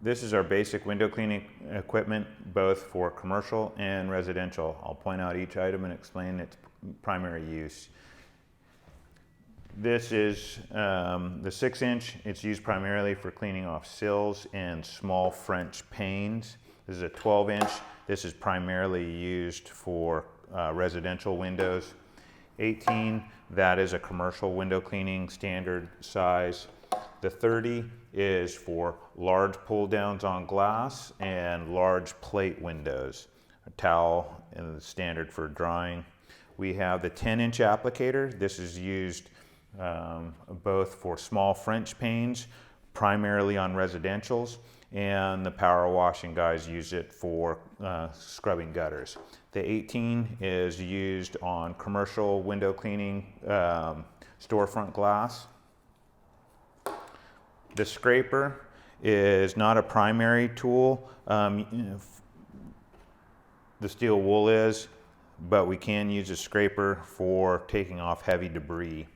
This is our basic window cleaning equipment, both for commercial and residential. I'll point out each item and explain its primary use. This is the 6-inch. It's used primarily for cleaning off sills and small French panes. This is a 12-inch. This is primarily used for residential windows. 18, that is a commercial window cleaning standard size. The 30 is for large pull downs on glass and large plate windows. A towel is standard for drying. We have the 10-inch applicator. This is used both for small French panes, primarily on residentials, and the power washing guys use it for scrubbing gutters. The 18 is used on commercial window cleaning, storefront glass. The scraper is not a primary tool. The steel wool is, but we can use a scraper for taking off heavy debris.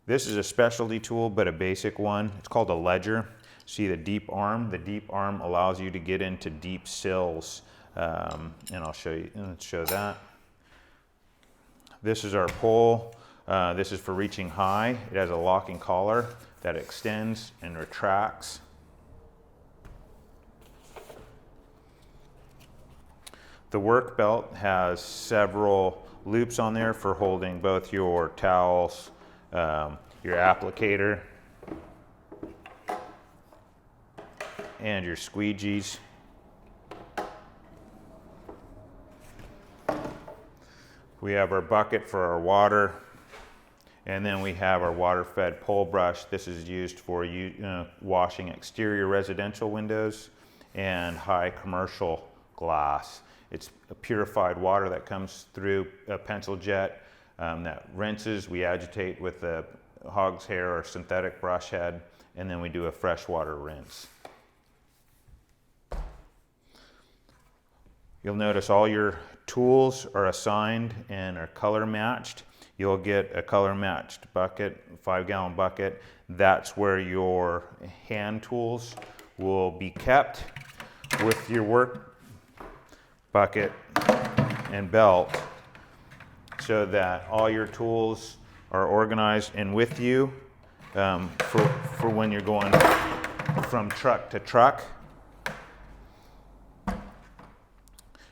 This is a specialty tool, but a basic one. It's called a ledger. See the deep arm? The deep arm allows you to get into deep sills, and I'll show you. Let's show that. This is our pole. This is for reaching high. It has a locking collar that extends and retracts. The work belt has several loops on there for holding both your towels, your applicator, and your squeegees. We have our bucket for our water, and then we have our water-fed pole brush. This is used for washing exterior residential windows and high commercial glass. It's a purified water that comes through a pencil jet that rinses. We agitate with a hog's hair or synthetic brush head, and then we do a freshwater rinse. You'll notice all your tools are assigned and are color matched. You'll get a color matched bucket, 5-gallon bucket. That's where your hand tools will be kept with your work bucket and belt, so that all your tools are organized and with you for when you're going from truck to truck.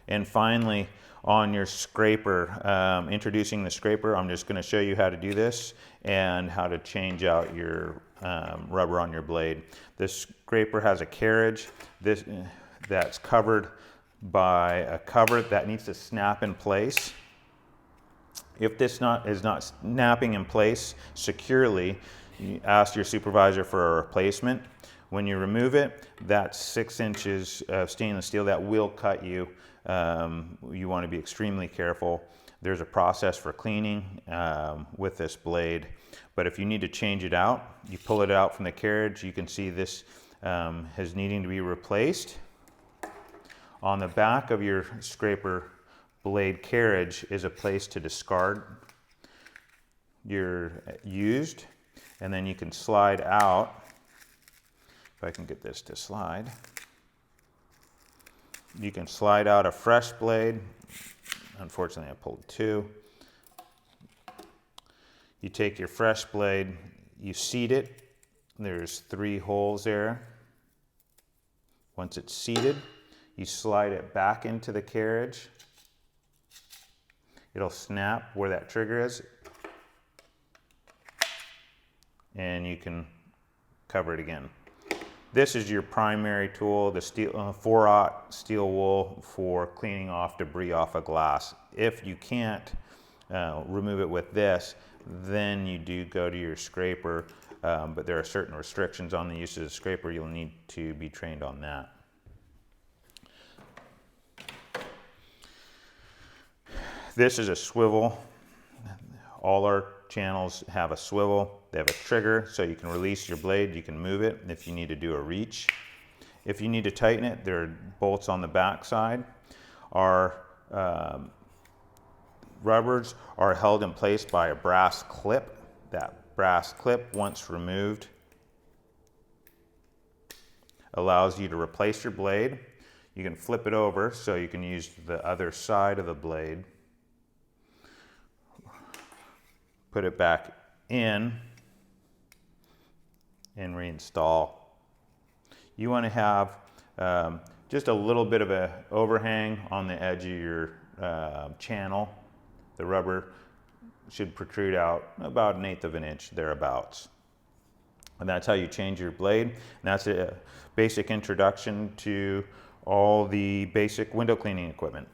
And finally, on your scraper, introducing the scraper, I'm just going to show you how to do this and how to change out your rubber on your blade. This scraper has a carriage that's covered by a cover that needs to snap in place. If this is not snapping in place securely, you ask your supervisor for a replacement. When you remove it, that's 6 inches of stainless steel that will cut you. You want to be extremely careful. There's a process for cleaning with this blade, but if you need to change it out, you pull it out from the carriage. You can see this is needing to be replaced. On the back of your scraper blade carriage is a place to discard your used, and then you can slide out. If I can get this to slide. You can slide out a fresh blade. Unfortunately, I pulled 2. You take your fresh blade, you seat it. There's 3 holes there. Once it's seated, you slide it back into the carriage. It'll snap where that trigger is, and you can cover it again. This is your primary tool, the 4/0 steel wool for cleaning off debris off of glass. If you can't remove it with this, then you do go to your scraper, but there are certain restrictions on the use of the scraper. You'll need to be trained on that. This is a swivel. All our channels have a swivel. They have a trigger, so you can release your blade, you can move it if you need to do a reach. If you need to tighten it, there are bolts on the back side. Our rubbers are held in place by a brass clip. That brass clip, once removed, allows you to replace your blade. You can flip it over so you can use the other side of the blade. Put it back in and reinstall. You want to have just a little bit of an overhang on the edge of your channel. The rubber should protrude out about 1/8 of an inch, thereabouts. And that's how you change your blade. And that's a basic introduction to all the basic window cleaning equipment.